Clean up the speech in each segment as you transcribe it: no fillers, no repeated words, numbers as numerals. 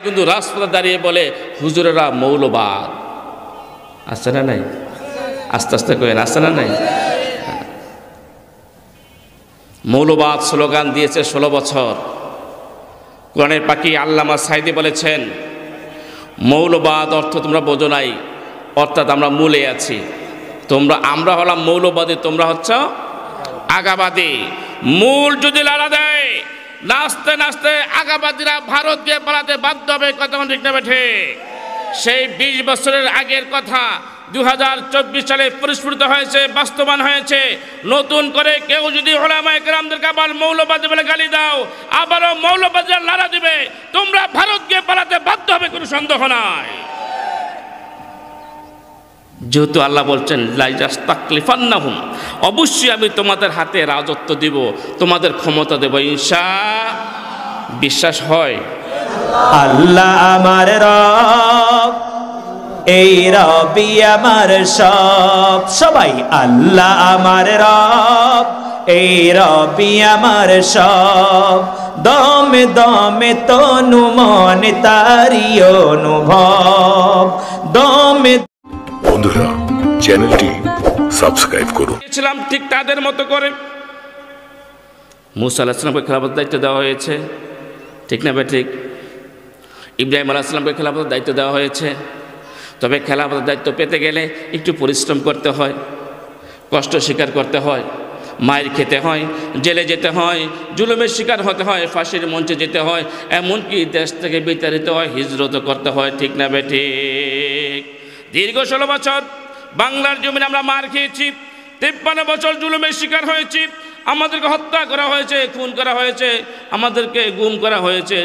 কিন্তু রাস্তায় দাঁড়িয়ে বলে হুজুরেরা মৌলবাদ। আসছে না নাই? আস্তে আস্তে করেন, আসছে না নাই? মৌলবাদ স্লোগান দিয়েছে 16 বছর। কোরআনের পাখি আল্লামা সাইদি বলেছেন, মৌলবাদ অর্থ তোমরা বোঝো নাই, অর্থাৎ আমরা মূলে আছি। আমরা হলাম মৌলবাদী, তোমরা হচ্ছ আগাবাদী। মূল যদি লাড়া দেয়, নাচতে নাচতে আগাবাদীরা ভারত দিয়ে পালাতে বাধ্য হবে। কথা ঠিক না ঠিক? সেই 20 বছরের আগের কথা 2024 সালে পরিস্ফুটিত হয়েছে, বাস্তবায়ন হয়েছে। নতুন করে কেউ যদি উলামায়ে কেরামদেরকে আবার মৌলবাদী বলে গালি দাও, আবারও মৌলবাদীরা লড়া দিবে, তোমরা ভারত গিয়ে পালাতে বাধ্য হবে, কোনো সন্দেহ নাই। যেহেতু আল্লাহ বলছেন লাইয়াস্তাকলিফান্নাহুম, অবশ্যই আমি তোমাদের হাতে রাজত্ব দিব, তোমাদের ক্ষমতা দেব ইনশাআল্লাহ। বিশ্বাস হয়? আল্লাহ আমার রব, এই রবি আমার সব। সবাই আল্লাহ আমার রব, এই রবি আমার সব। দমে দমে তনু মনে তারি অনুভব। দমে বন্ধুরা, চ্যানেলটি সাবস্ক্রাইব করুন। ছিলাম ঠিক তাদের মতো করে। মুসা আলাইহিস সালামকে খেলাফতের দায়িত্ব দেওয়া হয়েছে, ঠিক না ঠিক? ইব্রাহিম আলাইহিস সালামকে খেলাফতের দায়িত্ব দেওয়া হয়েছে। তবে খেলাফতের দায়িত্ব পেতে গেলে একটু পরিশ্রম করতে হয়, কষ্ট স্বীকার করতে হয়, মায়ের খেতে হয়, জেলে যেতে হয়, জুলুমের শিকার হতে হয়, ফাঁসির মঞ্চে যেতে হয়, এমনকি দেশ থেকে বিতাড়িত হয়, হিজরত করতে হয়, ঠিক না ঠিক? দীর্ঘ 16 বছর বাংলার জমিনে আমরা মার খেয়েছি, 53 বছর জুলুমের শিকার হয়েছি, আমাদেরকে হত্যা করা হয়েছে, খুন করা হয়েছে, আমাদেরকে গুম করা হয়েছে,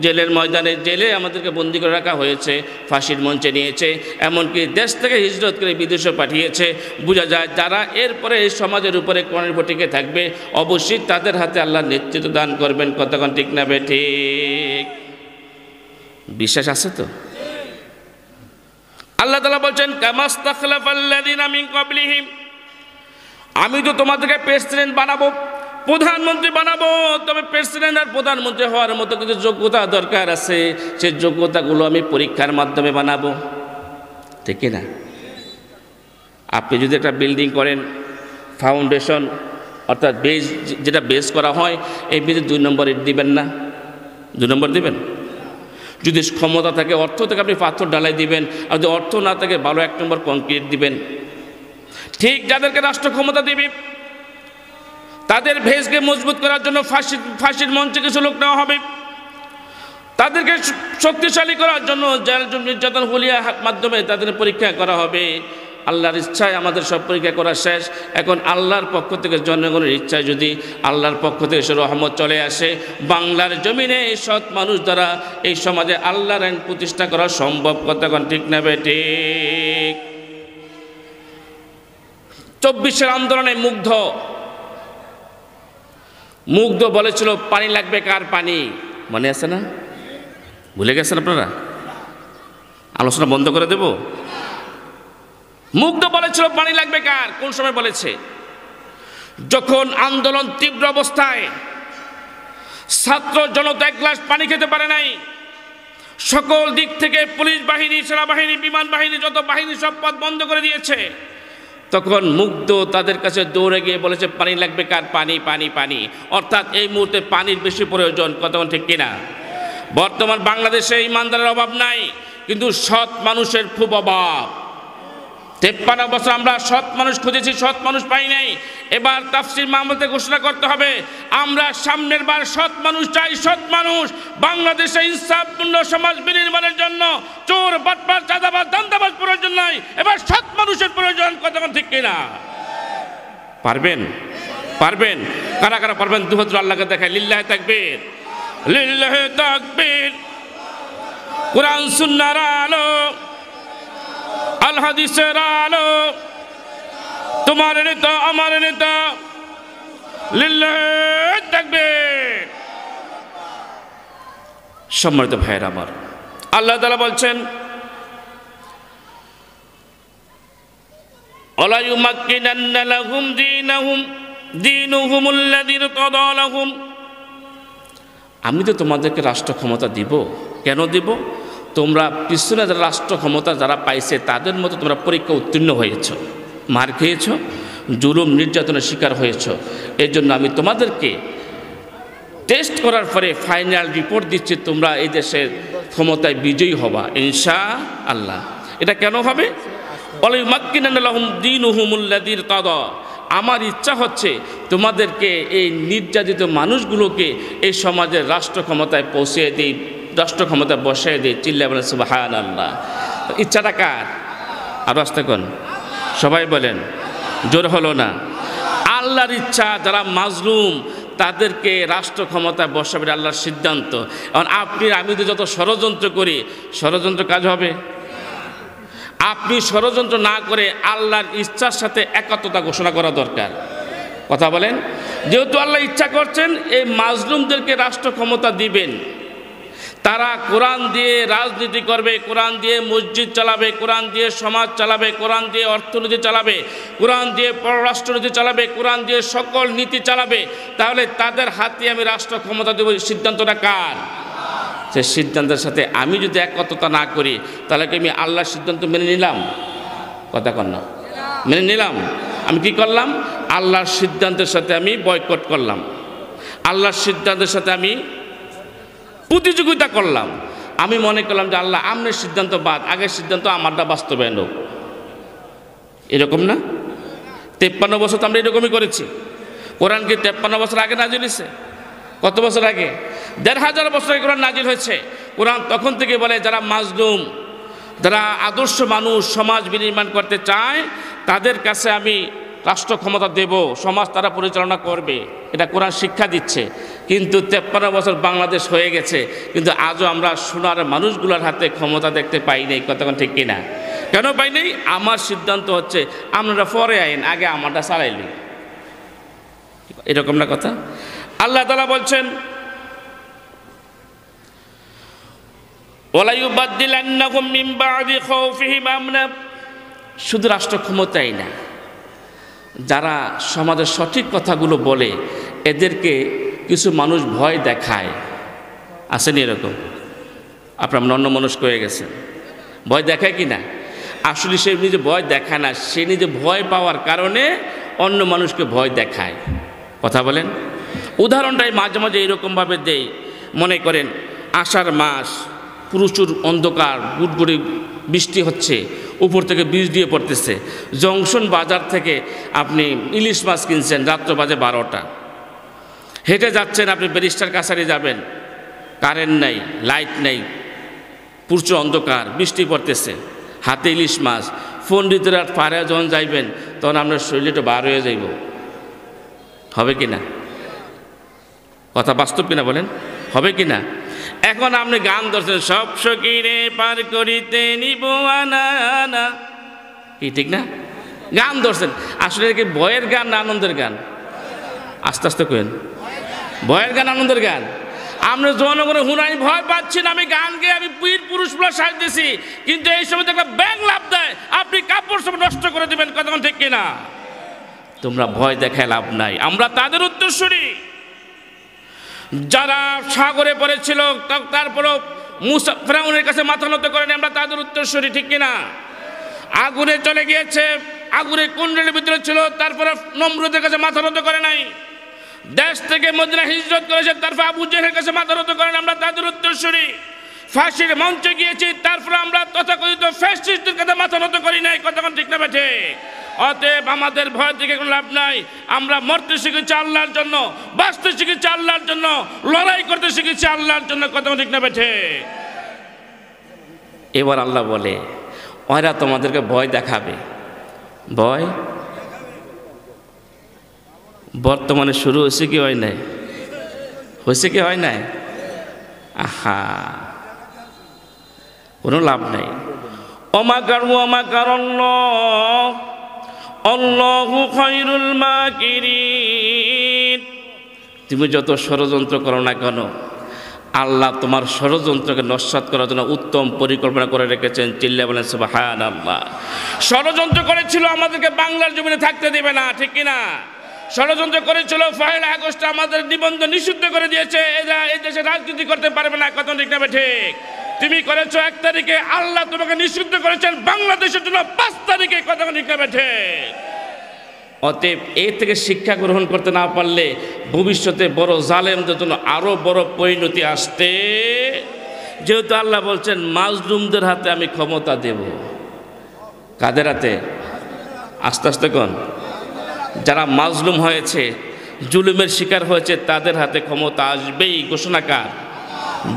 জেলের ময়দানে জেলে আমাদেরকে বন্দি করে রাখা হয়েছে, ফাঁসির মঞ্চে নিয়েছে, এমনকি দেশ থেকে হিজরত করে বিদেশে পাঠিয়েছে। বোঝা যায় যারা এরপরে এই সমাজের উপরে কর্ণের টিকে থাকবে, অবশ্যই তাদের হাতে আল্লাহ নেতৃত্ব দান করবেন। কতক্ষণ ঠিক না ঠিক? বিশ্বাস আছে তো? আল্লাহ তাআলা বলছেন কামাস্তাখলাফাল্লাযিনা মিন ক্বাবলিহিম, আমি তো তোমাদেরকে প্রেসিডেন্ট বানাবো, প্রধানমন্ত্রী বানাবো। তবে প্রেসিডেন্ট আর প্রধানমন্ত্রী হওয়ার মতো কিছু যোগ্যতা দরকার আছে, সেই যোগ্যতাগুলো আমি পরীক্ষার মাধ্যমে বানাবো, ঠিক না? আপনি যদি একটা বিল্ডিং করেন, ফাউন্ডেশন অর্থাৎ বেস, যেটা বেস করা হয়, এই বেসে 2 নম্বর ইট দিবেন না? 2 নম্বর দিবেন? যদি ক্ষমতা থাকে, অর্থ থেকে আপনি পাথর ঢালাই দিবেন, আর যদি অর্থ না থাকে ভালো 1 নম্বর কংক্রিট দিবেন। ঠিক যাদেরকে রাষ্ট্র ক্ষমতা দিবে, তাদের ভেসকে মজবুত করার জন্য ফাঁসির মঞ্চে কিছু লোক নেওয়া হবে, তাদেরকে শক্তিশালী করার জন্য জেল নির্যাতন হুলিয়া মাধ্যমে তাদের পরীক্ষা করা হবে। আল্লাহর ইচ্ছায় আমাদের সব পরীক্ষা করা শেষ। এখন আল্লাহর পক্ষ থেকে, জনগণের ইচ্ছায় যদি আল্লাহর পক্ষ থেকে সে রহমত চলে আসে, বাংলার জমিনে এই সৎ মানুষ দ্বারা এই সমাজে আল্লাহর আইন প্রতিষ্ঠা করা সম্ভব। কতক্ষণ ঠিক না ঠিক? 24-এর আন্দোলনে মুগ্ধ বলেছিল পানি লাগবে কার? পানি মনে আছে না? ভুলে গেছেন আপনারা? আলোচনা বন্ধ করে দেব? মুগ্ধ বলেছিল পানি লাগবে কার? কোন সময় বলেছে? যখন আন্দোলন তীব্র অবস্থায়, ছাত্র জনতা 1 গ্লাস পানি খেতে পারে নাই, সকল দিক থেকে পুলিশ বাহিনী, সেনাবাহিনী, বিমান বাহিনী, যত বাহিনী সব পথ বন্ধ করে দিয়েছে, তখন মুগ্ধ তাদের কাছে দৌড়ে গিয়ে বলেছে পানি লাগবে কার? পানি, পানি, পানি। অর্থাৎ এই মুহূর্তে পানির বেশি প্রয়োজন। কতক্ষণ ঠিক কিনা? বর্তমান বাংলাদেশে ইমানদারের অভাব নাই, কিন্তু সৎ মানুষের খুব অভাব। 53 বছর আমরা সৎ মানুষ খুঁজেছি, সৎ মানুষ পাই নাই। এবার তাফসীর মাহফিলে ঘোষণা করতে হবে, আমরা সামনের বার সৎ মানুষ চাই, সৎ মানুষ। বাংলাদেশে ইনসাফপূর্ণ সমাজ বিনির্মাণের জন্য চোর, বাটপার, চাঁদাবাজ, দান্দাবাজ প্রয়োজন নাই, এবার সৎ মানুষের প্রয়োজন। কতক্ষণ ঠিক কিনা? পারবেন? পারবেন? কারা কারা পারবেন? দুহাত আল্লাহকে দেখায়। লিল্লাহি তাকবীর, লিল্লাহি তাকবীর। কুরআন সুন্নাহর আলো, আল হাদিসের আলো, তোমার নেতা আমার নেতা, লিল্লাহি তাকবীর। সম্মানিত ভাইয়েরা আমার, আল্লাহ তাআলা বলছেন ওয়ালা ইউমাক্কিনান্না লাহুম দীনুহুমুল্লাযী ইরতাদা লাহুম, আমি তো তোমাদেরকে রাষ্ট্র ক্ষমতা দিব, কেন দিব? তোমরা পিছনে যারা রাষ্ট্র ক্ষমতা যারা পাইছে তাদের মতো তোমরা পরীক্ষা উত্তীর্ণ হয়েছ, মার খেয়েছ, জুলুম নির্যাতনের শিকার হয়েছ। এই জন্য আমি তোমাদেরকে টেস্ট করার পরে ফাইনাল রিপোর্ট দিচ্ছি, তোমরা এই দেশের ক্ষমতায় বিজয়ী হবা ইনশাআল্লাহ। এটা কেন হবে? আমার ইচ্ছা হচ্ছে তোমাদেরকে এই নির্যাতিত মানুষগুলোকে এই সমাজের রাষ্ট্র ক্ষমতায় পৌঁছে দিই, রাষ্ট্র ক্ষমতায় বসায় দিই। চিল্লায় বলেন সুবহানাল্লাহ। ইচ্ছাটা কার? আর আস্তে কোন সবাই বলেন, জোর হলো না। আল্লাহর ইচ্ছা, যারা মাজলুম তাদেরকে রাষ্ট্র ক্ষমতায় বসাবে আল্লাহর সিদ্ধান্ত। এখন আপনি আমি তো যত ষড়যন্ত্র করি, ষড়যন্ত্র কাজ হবে? আপনি ষড়যন্ত্র না করে আল্লাহর ইচ্ছার সাথে একাত্মতা ঘোষণা করা দরকার। কথা বলেন, যেহেতু আল্লাহ ইচ্ছা করছেন এই মাজলুমদেরকে রাষ্ট্র ক্ষমতা দিবেন, তারা কোরআন দিয়ে রাজনীতি করবে, কোরআন দিয়ে মসজিদ চালাবে, কোরআন দিয়ে সমাজ চালাবে, কোরআন দিয়ে অর্থনীতি চালাবে, কোরআন দিয়ে পররাষ্ট্রনীতি চালাবে, কোরআন দিয়ে সকল নীতি চালাবে, তাহলে তাদের হাতে আমি রাষ্ট্র ক্ষমতা দেব। সিদ্ধান্তটা কার? সে সিদ্ধান্তের সাথে আমি যদি একত্রতা না করি তাহলে কি আমি আল্লাহর সিদ্ধান্ত মেনে নিলাম? কথা কন না, মেনে নিলাম? আমি কি করলাম? আল্লাহর সিদ্ধান্তের সাথে আমি বয়কট করলাম, আল্লাহর সিদ্ধান্তের সাথে আমি প্রতিযোগিতা করলাম। আমি মনে করলাম যে আল্লাহ আমনের সিদ্ধান্ত বাদ, আগের সিদ্ধান্ত আমারটা বাস্তবায়ন হোক। এরকম না? 53 বছর তো আমরা এরকমই করেছি। কোরআন কি 53 বছর আগে নাজিল হয়েছে? কত বছর আগে? 1500 বছর আগে কোরআন নাজিল হয়েছে। কোরআন তখন থেকে বলে যারা মাজলুম, যারা আদর্শ মানুষ সমাজ বিনির্মাণ করতে চায় তাদের কাছে আমি রাষ্ট্র ক্ষমতা দেব, সমাজ তারা পরিচালনা করবে। এটা কোরআন শিক্ষা দিচ্ছে। কিন্তু 53 বছর বাংলাদেশ হয়ে গেছে, কিন্তু আজও আমরা সোনার মানুষগুলোর হাতে ক্ষমতা দেখতে পাই নাই। কতক্ষণ ঠিক কিনা? কেন পাই নাই? আমার সিদ্ধান্ত হচ্ছে আপনারা পরে আইন, আগে আমারটা চালাইলি। এরকম না কথা? আল্লাহ তাআলা বলছেন ওয়ালা ইউবাদদিলান্নাহুম মিন বা'দি খাউফিহিম আমনা। শুধু রাষ্ট্র ক্ষমতাই না, যারা সমাজের সঠিক কথাগুলো বলে এদেরকে কিছু মানুষ ভয় দেখায়। আসেনি এরকম? আপনার অন্যমনস্ক হয়ে গেছেন। ভয় দেখায় কি না? আসলে সে নিজে ভয় দেখায় না, সে নিজে ভয় পাওয়ার কারণে অন্য মানুষকে ভয় দেখায়। কথা বলেন। উদাহরণটাই মাঝে মাঝে এরকমভাবে দেই। মনে করেন আষাঢ় মাস, প্রচুর অন্ধকার, গুড়গুড়ি বৃষ্টি হচ্ছে, উপর থেকে বীজ দিয়ে পড়তেছে। জংশন বাজার থেকে আপনি ইলিশ মাছ কিনছেন, রাত্র বাজে 12টা। হেঁটে যাচ্ছেন, আপনি ব্যারিস্টার কাছারি যাবেন, কারেন্ট নাই, লাইট নেই, প্রচুর অন্ধকার, বৃষ্টি পড়তেছে, হাতে ইলিশ মাছ। পণ্ডিতের আর পাড়ায় যখন যাইবেন তখন আপনার শরীরটা বার হয়ে যাইব। হবে কি না? কথা বাস্তব কিনা বলেন? হবে কি না? এখন আপনি গান ধরছেন, সব সখীরে পার করিতে নিব আনা, কি ঠিক না? গান ধরছেন। আসলে কি ভয়ের গান না আনন্দের গান? আস্তে আস্তে কেন ভয়ের গান আনন্দের গান? আমরা জনগণের হুনাই ভয় পাচ্ছি না, আমি গান গেয়ে আমি বীর পুরুষগুলো সাজতেছি, কিন্তু এই সময় একটা ব্যাং লাভ দেয়, আপনি কাপড় সব নষ্ট করে দেবেন। কতক্ষণ ঠিক কিনা? তোমরা ভয় দেখায় লাভ নাই। আমরা তাদের উত্তরসূরি যারা সাগরে পড়েছিল, তারপরও মুসা ফেরাউনের কাছে মাথা নত করেনি, আমরা তাদের উত্তরসূরি। ঠিক কিনা? আগুনে চলে গিয়েছে, আগুনে কুণ্ডলীর ভিতরে ছিল, তারপরে নমরুদের কাছে মাথা নত করে নাই। দেশ থেকে মদিনা হিজরত করেছে, তারপর আবু জেহেলের কাছে মাথা নত করেন, আমরা তাদের উত্তরসূরি। ফাঁসির মঞ্চে গিয়েছি, তারপরে আমরা তথাকথিত ফ্যাসিস্টদের কাছে মাথা নত করি নাই। কতক্ষণ ঠিক না বেঠে? অতএব আমাদের ভয় থেকে কোনো লাভ নাই। আমরা মরতে শিখেছি আল্লাহর জন্য, বাঁচতে শিখেছি আল্লাহর জন্য, লড়াই করতে শিখেছি আল্লাহর জন্য। কতক্ষণ ঠিক না বেঠে? এবার আল্লাহ বলে ওরা তোমাদেরকে ভয় দেখাবে। ভয় বর্তমানে শুরু হয়েছে কি হয় নাই? হয়েছে কি হয় নাই? আহা, কোনো লাভ নাই। অমাকারু অমাকারাল্লাহ আল্লাহু খায়রুল মাকিরিন। তুমি যত ষড়যন্ত্র করো না কেন, আল্লাহ তোমার ষড়যন্ত্রকে নস্যাৎ করার জন্য উত্তম পরিকল্পনা করে রেখেছেন। চিল্লায়ে বলেন সুবহানাল্লাহ। ষড়যন্ত্র করেছিল আমাদেরকে বাংলার জমিনে থাকতে দেবে না, ঠিক কিনা? ষড়যন্ত্র করেছিল 1 আগস্ট আমাদের নিবন্ধন নিষিদ্ধ করে দিয়েছে, এরা এই দেশে রাজনীতি করতে পারবে না, কথা ঠিক না ঠিক? তুমি করেছো 1 তারিখে, আল্লাহ তোমাকে নিষিদ্ধ করেছেন বাংলাদেশের জন্য 5 তারিখে, কথা ঠিক না ঠিক? অতএব এর থেকে শিক্ষা গ্রহণ করতে না পারলে ভবিষ্যতে বড় জালেমদের জন্য আরো বড় পরিণতি আসতে, যেহেতু আল্লাহ বলছেন মাজলুমদের হাতে আমি ক্ষমতা দেব। কাদের হাতে? আস্তে আস্তে কোন যারা মাজলুম হয়েছে, জুলুমের শিকার হয়েছে, তাদের হাতে ক্ষমতা আসবেই। ঘোষণাকার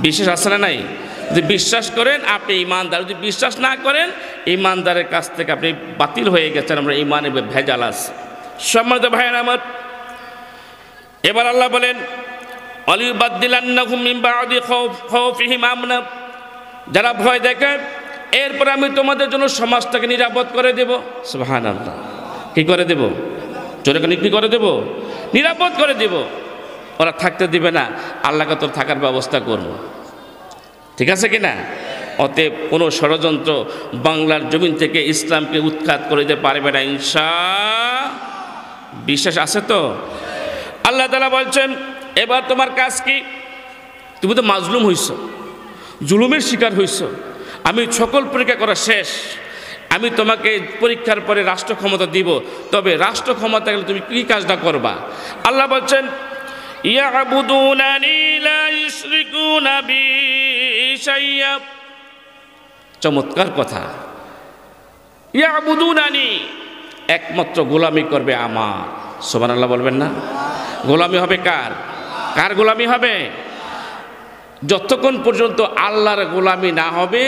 বিশেষ আছে না নাই? যদি বিশ্বাস করেন আপনি ইমানদার, যদি বিশ্বাস না করেন ইমানদারের কাছ থেকে আপনি বাতিল হয়ে গেছেন, আমরা ইমানে ভেজাল আছে। সম্মানিত ভাইয়েরা আমার, এবার আল্লাহ বলেন আলিউবাদদিলান্নাহুম মিন বাদি খাউফিহিম আমনা, যারা ভয় দেখে এরপর আমি তোমাদের জন্য সমাজটাকে নিরাপদ করে দেব। সুবহানাল্লাহ, কি করে দেব? জোরে কি করে দেব? নিরাপদ করে দেব। ওরা থাকতে দিবে না, আল্লাহকে তোর থাকার ব্যবস্থা করব। ঠিক আছে কিনা? অতএব কোনো ষড়যন্ত্র বাংলার জমিন থেকে ইসলামকে উৎখাত করে দিতে পারবে না, বিশ্বাস আছে তো? আল্লাহ তাআলা বলছেন এবার তোমার কাজ কি? তুমি তো মাজলুম হইছ, জুলুমের শিকার হইছ, আমি সকল পরীক্ষা করা শেষ, আমি তোমাকে পরীক্ষার পরে রাষ্ট্র ক্ষমতা দিব, তবে রাষ্ট্র ক্ষমতা গেলে তুমি কি কাজটা করবা? আল্লাহ বলছেন ইয়াবুদুনানি লা ইউশরিকুনা বি শাইয়্যা, চমৎকার কথা। ইয়াবুদুনানি, একমাত্র গোলামি করবে আমার। সুবহানাল্লাহ বলবেন না? গোলামি হবে কার? কার গোলামি হবে? যতক্ষণ পর্যন্ত আল্লাহর গোলামি না হবে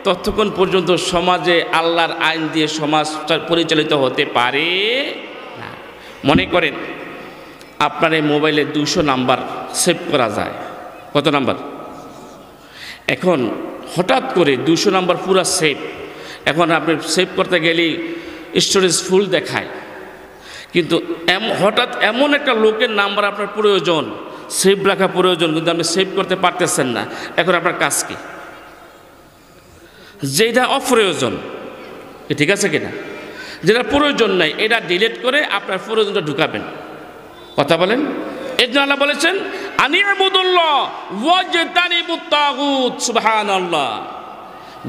ততক্ষণ পর্যন্ত সমাজে আল্লাহর আইন দিয়ে সমাজ পরিচালিত হতে পারে না। মনে করেন আপনার এই মোবাইলে 200 নাম্বার সেভ করা যায়। কত নাম্বার? এখন হঠাৎ করে 200 নাম্বার পুরো সেভ, এখন আপনি সেভ করতে গেলেই স্টোরেজ ফুল দেখায়, কিন্তু হঠাৎ এমন একটা লোকের নাম্বার আপনার প্রয়োজন, সেভ রাখা প্রয়োজন, কিন্তু আপনি সেভ করতে পারতেছেন না। এখন আপনার কাজ কি? যেটা অপ্রয়োজন, ঠিক আছে কিনা? যেটা প্রয়োজন নাই এটা ডিলিট করে আপনার প্রয়োজনটা ঢুকাবেন। কথা বলেন? এই জন্য আল্লাহ বলেছেন আনি'বুদুল্লাহ ওয়াজতানিবুত তাগুত। সুবহানাল্লাহ,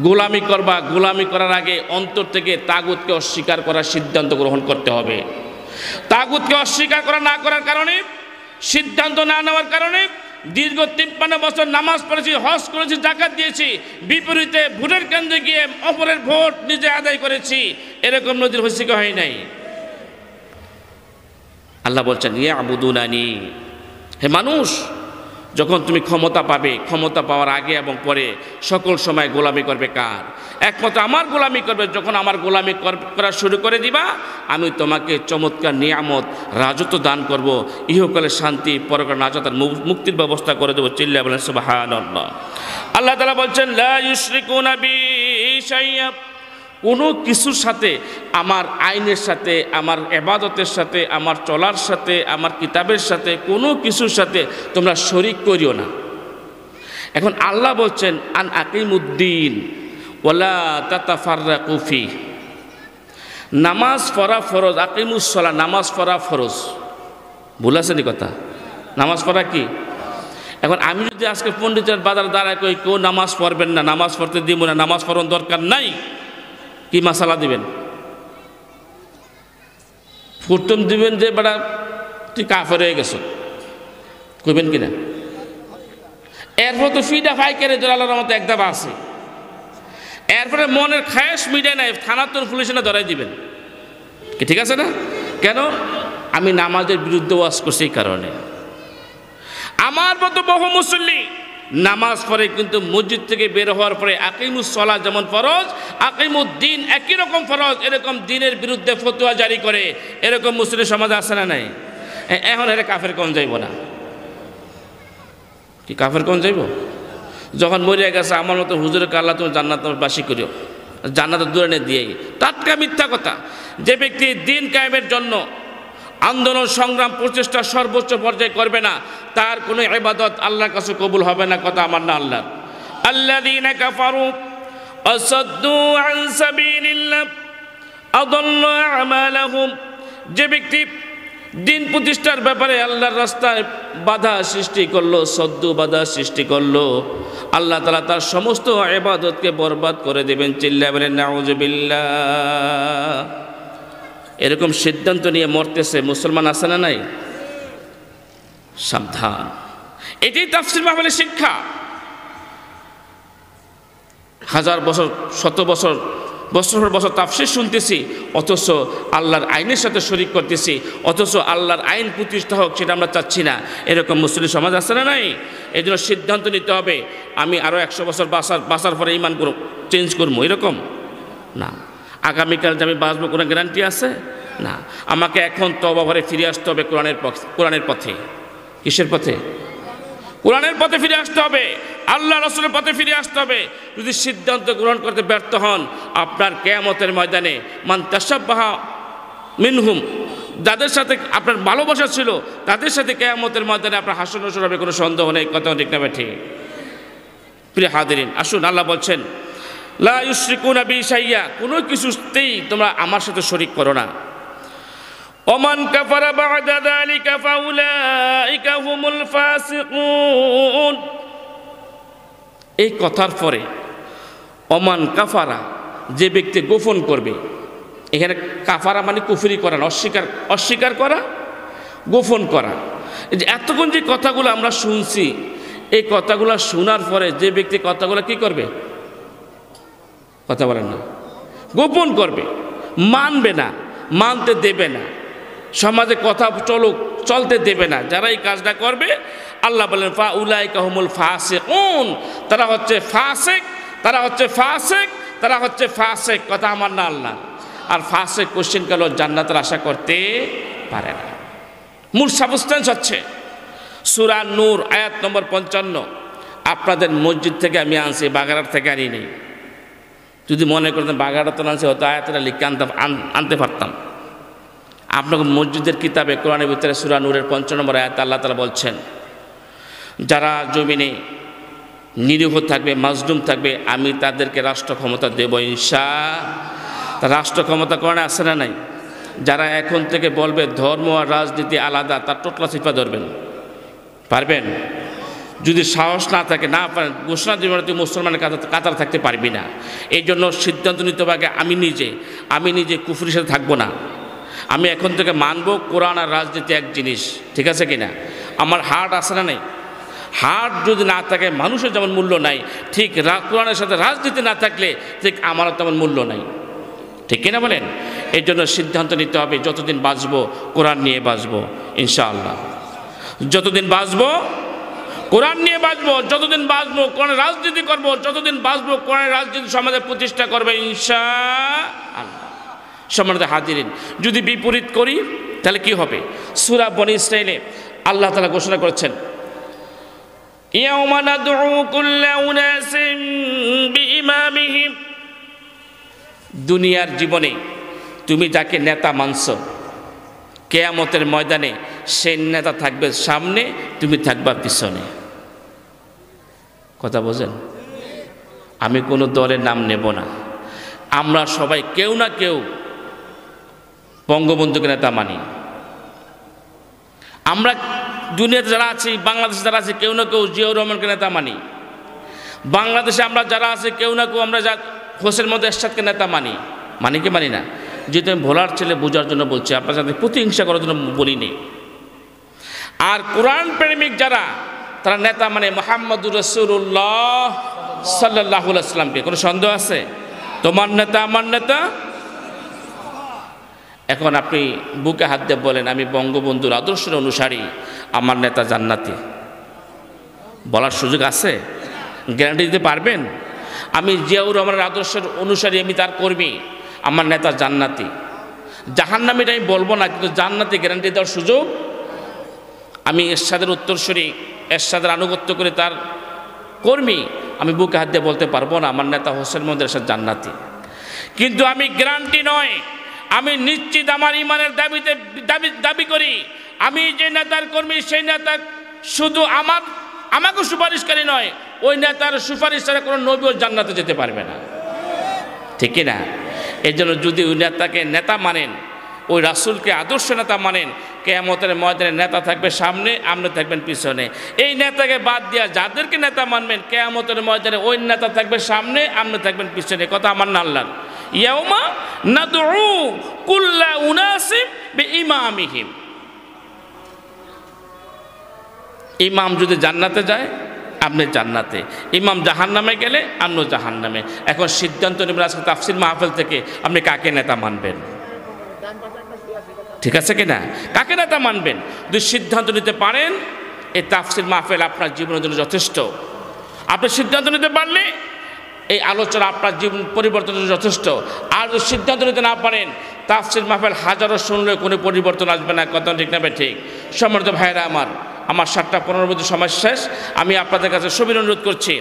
গোলামি করবা, গোলামি করার আগে অন্তর থেকে তাগুতকে অস্বীকার করার সিদ্ধান্ত গ্রহণ করতে হবে। তাগুতকে অস্বীকার না করার কারণে, সিদ্ধান্ত না নেওয়ার কারণে দীর্ঘ 53 বছর নামাজ পড়েছি, হজ করেছি, যাকাত দিয়েছি, বিপরীতে ভোটের কেন্দ্রে গিয়ে অপরের ভোট নিজে আদায় করেছি, এরকম নজির হয়েছে কি হয় নাই? আল্লাহ বলছেন ইয়াবুদুনানি, হে মানুষ, যখন তুমি ক্ষমতা পাবে, ক্ষমতা পাওয়ার আগে এবং পরে সকল সময় গোলামি করবে কার? একমাত্র আমার গোলামি করবে। যখন আমার গোলামি করা শুরু করে দিবা, আমি তোমাকে চমৎকার নিয়ামত, রাজত্ব দান করব, ইহকালে শান্তি, পরকালে নাজাত, মুক্তির ব্যবস্থা করে দেবো। চিল্লায়া বলেন সুবহানাল্লাহ। আল্লাহ তাআলা বলছেন লা ইউশরিকুনা বি শাইয়্যা, কোনো কিছুর সাথে, আমার আইনের সাথে, আমার ইবাদতের সাথে, আমার চলার সাথে, আমার কিতাবের সাথে, কোনো কিছুর সাথে তোমরা শরীক করিও না। এখন আল্লাহ বলছেন আন আকিমুদ্দিন ওয়ালা তাতাফাররাকু ফি, নামাজ পড়া ফরজ। আকিমুসসালাহ, নামাজ পড়া ফরজ। ভুল আছে নি কথা? নামাজ পড়া কি? এখন আমি যদি আজকে পণ্ডিতের বাজার দাঁড়ায় কই কেউ নামাজ পড়বেন না, নামাজ পড়তে দিব না, নামাজ পড়ার দরকার নাই, কি মাসালা দিবেন? প্রথম দিবেন যে বেটা তুই কাফের হয়ে গেছ, কইবেন কিনা? এরপর তো ফিডা ফাইকারে জোরালোর মতো একদম আছে, এরপরে মনের খায়েশ মিটে নাই, থানাতুর পুলিশে না ধরাই দিবেন কি? ঠিক আছে না? কেন? আমি নামাজের বিরুদ্ধে ওয়াজ করছি এই কারণে। আমার মতো বহু মুসল্লি নামাজ পড়ে, কিন্তু মসজিদ থেকে বের হওয়ার পরে আকিমুসসালাহ যেমন ফরজ, আকিমুদ্দিন একই রকম ফরজ, এরকম দিনের বিরুদ্ধে ফতোয়া জারি করে, এরকম মুসলিম সমাজ আছে না নাই? এখন এর কাফের কোন যাইব না? কি কাফের কোন যাইব? যখন মরিয়া গেছে আমার মতো হুজুরকে আল্লাহ তুমি জান্নাতবাসী করিও, জান্নাত দূরে নিয়ে দিয়েই, টাটকা মিথ্যা কথা। যে ব্যক্তি দিন কায়েমের জন্য আন্দোলন, সংগ্রাম, প্রচেষ্টা সর্বোচ্চ পর্যায়ে করবে না, তার কোনো ইবাদত আল্লাহর কাছে কবুল হবে না। কথা আমার না আল্লাহ। আল্লাযীনা কাফারু আসাদ্দু আন সাবিলিল্লাহ আদাল্লু আমালাহুম, যে ব্যক্তি দিন প্রতিষ্ঠার ব্যাপারে আল্লাহর রাস্তায় বাধা সৃষ্টি করলো, সদ্দু বাধা সৃষ্টি করলো, আল্লাহ তাআলা তার সমস্ত ইবাদতকে বরবাদ করে দেবেন। চিল্লায়ে বলেন নাউযুবিল্লাহ। এরকম সিদ্ধান্ত নিয়ে মরতেছে মুসলমান আছে না নাই? সাবধান। এটাই তাফসীর মাহফিলের শিক্ষা। হাজার বছর, শত বছর, বছর বছর তাফসীর শুনতেছি, অথচ আল্লাহর আইনের সাথে শরীক করতেছি, অথচ আল্লাহর আইন প্রতিষ্ঠা হোক সেটা আমরা চাচ্ছি না। এরকম মুসলিম সমাজ আছে না নাই? এই জন্য সিদ্ধান্ত নিতে হবে আমি আরও 100 বছর বাঁচার পরে ইমান চেঞ্জ করবো, এরকম না। আগামীকাল যে আমি বাঁচবো কোনো গ্যারান্টি আছে না। আমাকে এখন তওবা করে ফিরে আসতে হবে কোরআনের পথে। কিসের পথে? কোরআনের পথে ফিরে আসতে হবে, আল্লাহ রাসূলের পথে ফিরে আসতে হবে। যদি সিদ্ধান্ত গ্রহণ করতে ব্যর্থ হন, আপনার কিয়ামতের ময়দানে মান তাশাব্বাহা মিনহুম, যাদের সাথে আপনার ভালোবাসা ছিল তাদের সাথে কিয়ামতের ময়দানে আপনার হাসর নাসর হবে, কোনো সন্দেহ নেই। কথা ঠিক না ঠিক? প্রিয় হাজিরিন, আসুন, আল্লাহ বলছেন লা ইউশরিকুনা বি শাইয়্যা, কোনো কিছুতেই তোমরা আমার সাথে শরীক করো না। ওমান কাফারা বা'দা যালিকা ফাউলাইকা হুমুল ফাসিকুন। এই কথার পরে ওমান কাফারা, যে ব্যক্তি গোপন করবে, এখানে কাফারা মানে কুফরি করা না, অস্বীকার করা, গোপন করা। এই যে এতক্ষণ যে কথাগুলো আমরা শুনছি, এই কথাগুলো শোনার পরে যে ব্যক্তি কথাগুলো কি করবে? কথা বলেন না, গোপন করবে, মানবে না, মানতে দেবে না, সমাজে কথা চলতে দেবে না। যারা এই কাজটা করবে, আল্লাহ বলেন ফাউলাইকা হুমুল ফাসিকুন, তারা হচ্ছে ফাসিক, তারা হচ্ছে ফাসিক, তারা হচ্ছে ফাসিক। কথা আমার না আল্লাহ। আর ফাসিক কোশ্চেন কাল জান্নাতের আশা করতে পারে না। মূল সাবস্টেন্স হচ্ছে সূরা নূর আয়াত নম্বর 55। আপনাদের মসজিদ থেকে আমি আনছি, বাগেরহাট থেকে আনি নেই। যদি মনে করতেন বাগেরহাট আনছি, হয়তো আয়াতটা লিখে আনতে পারতাম। আপনাকে মসজিদের কিতাবে কোরআনের ভিতরে সূরা নূরের 55 নম্বর আয়াত আল্লাহ তাআলা বলছেন, যারা জমিনে নিরীহ থাকবে, মাজলুম থাকবে, আমি তাদেরকে রাষ্ট্র ক্ষমতা দেব ইনশাআল্লাহ। রাষ্ট্র ক্ষমতা কোরআনে আছে না নাই? যারা এখন থেকে বলবে ধর্ম আর রাজনীতি আলাদা, তার টোটলা চিপা ধরবেন, পারবেন? যদি সাহস না থাকে, না পারেন, ঘোষণা দিবেন তুই মুসলমানের কাতার থাকতে পারবি না। এই জন্য সিদ্ধান্ত নিতে হবে আগে আমি নিজে কুফরির সাথে থাকবো না। আমি এখন থেকে মানবো কোরআন আর রাজনীতি এক জিনিস, ঠিক আছে কিনা? আমার হার্ট আছে না নাই? হার্ট যদি না থাকে, মানুষের যেমন মূল্য নাই, ঠিক কোরআনের সাথে রাজনীতি না থাকলে ঠিক আমারও তেমন মূল্য নাই, ঠিক কিনা বলেন? এই জন্য সিদ্ধান্ত নিতে হবে যতদিন বাঁচবো কোরআন নিয়ে বাঁচবো ইনশাআল্লাহ। যতদিন বাঁচবো কোরআন নিয়ে বাঁচবো, যতদিন বাঁচবো কোরআনের রাজনীতি করবো, যতদিন বাঁচবো কোরআনের রাজনীতি সমাজে প্রতিষ্ঠা করবে ইনশাআল্লাহ। সম্মানিত হাজিরিন, যদি বিপরীত করি তাহলে কি হবে? সূরা বনী ইসরাঈলে আল্লাহ তাআলা ঘোষণা করেছেন, ইয়াওমা নাদউ কুল্লা উনাসিন বিইমামিহিম। দুনিয়ার জীবনে তুমি যাকে নেতা মানছো, কিয়ামতের ময়দানে সেই নেতা থাকবে সামনে, তুমি থাকবা পিছনে। কথা বোঝেন? আমি কোনো দলের নাম নেব না। আমরা সবাই কেউ না কেউ বঙ্গবন্ধুকে নেতা মানি। আমরা দুনিয়াতে যারা আছি, বাংলাদেশে যারা আছে, কেউ না কেউ জিয়াউর রহমানকে নেতা মানি। বাংলাদেশে আমরা যারা আছে, কেউ না কেউ আমরা হোসেন মোহাম্মদ এরশাদকে নেতা মানি কি মানি না? যেহেতু আমি ভোলার ছেলে, বোঝার জন্য বলছি, আপনার সাথে প্রতিহিংসা করার জন্য বলিনি। আর কোরআন প্রেমিক যারা, তারা নেতা মানে মুহাম্মদুর রাসূলুল্লাহ সাল্লাল্লাহু আলাইহি ওয়াসাল্লামকে। কোনো সন্দেহ আছে? তোমার নেতা আমার নেতা। এখন আপনি বুকে হাত দিয়ে বলেন, আমি বঙ্গবন্ধুর আদর্শের অনুসারী, আমার নেতা জান্নাতি। বলার সুযোগ আছে? গ্যারান্টি দিতে পারবেন? আমি জিয়াউর রহমানের আদর্শের অনুসারী, আমি তার কর্মী, আমার নেতা জান্নাতি। জাহান্নামীটা আমি বলবো না, কিন্তু জান্নাতি গ্যারান্টি দেওয়ার সুযোগ। আমি এরশাদের উত্তরসূরি, এরশাদের আনুগত্য করে তার কর্মী, আমি বুকে হাত দিয়ে বলতে পারবো না আমার নেতা হোসেন মোহাম্মদ এরশাদ জান্নাতি। কিন্তু আমি গ্যারান্টি নয়, আমি নিশ্চিত আমার ইমানের দাবি করি, আমি যে নেতার কর্মী, সেই নেতা শুধু আমাকে সুপারিশকারী নয়, ওই নেতার সুপারিশ ছাড়া কোনো নবীও জান্নাতে যেতে পারবে না, ঠিক কিনা? এই জন্য যদি ওই নেতাকে নেতা মানেন, ওই রাসূলকে আদর্শ নেতা মানেন, কিয়ামতের ময়দানে নেতা থাকবে সামনে, আপনি থাকবেন পিছনে। এই নেতাকে বাদ দিয়া যাদেরকে নেতা মানবেন, কিয়ামতের ময়দানে ওই নেতা থাকবে সামনে, আপনি থাকবেন পিছনে। কথা আমার না আল্লাহ। ইয়াউমা নাদউ কুল্লা উনাসিম বিইমামিহিম। ইমাম যদি জান্নাতে যায়, আপনি জান্নাতে, ইমাম জাহান্নামে গেলে আপনিও জাহান্নামে। এখন সিদ্ধান্ত নেবেন আজকে তাফসির মাহফিল থেকে আপনি কাকে নেতা মানবেন, ঠিক আছে কিনা? কাকে নেতা মানবেন যদি সিদ্ধান্ত নিতে পারেন, এই তাফসির মাহফিল আপনার জীবনের জন্য যথেষ্ট। আপনি সিদ্ধান্ত নিতে পারলে এই আলোচনা আপনার জীবন পরিবর্তনের জন্য যথেষ্ট। আর যদি সিদ্ধান্ত নিতে না পারেন, তাফসির মাহফিল হাজারো শুনলে কোনো পরিবর্তন আসবে না। কথা ঠিক না? ঠিক। সম্মানিত ভাইরা আমার 7:15 মধ্যে সময় শেষ। আমি আপনাদের কাছে সবিনয় অনুরোধ করছি,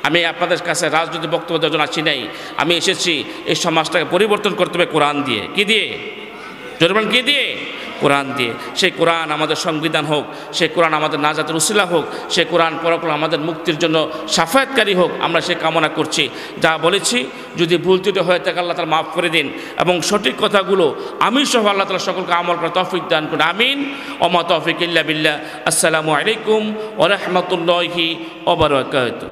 আমি আপনাদের কাছে রাজনৈতিক বক্তব্য দেওয়ার জন্য আসি নাই। আমি এসেছি এই সমাজটাকে পরিবর্তন করতে হবে কোরআন দিয়ে। কি দিয়ে? জোরবান কি দিয়ে? কোরআন দিয়ে। সেই কোরআন আমাদের সংবিধান হোক, সেই কোরআন আমাদের নাজাতের উসিলা হোক, সেই কোরআন পরকালে আমাদের মুক্তির জন্য সাফায়াতকারী হোক, আমরা সে কামনা করছি। যা বলেছি যদি ভুল ত্রুটি হয়ে থাকে আল্লাহ তাআলা মাফ করে দিন, এবং সঠিক কথাগুলো আমি সহ আল্লাহ তাআলা সকলকে আমল করার তৌফিক দান করুন। আমিন। ওয়া মা তৌফিক ইল্লা বিল্লাহ। আসসালামু আলাইকুম ওয়া রাহমাতুল্লাহি ওয়া বারাকাতুহু।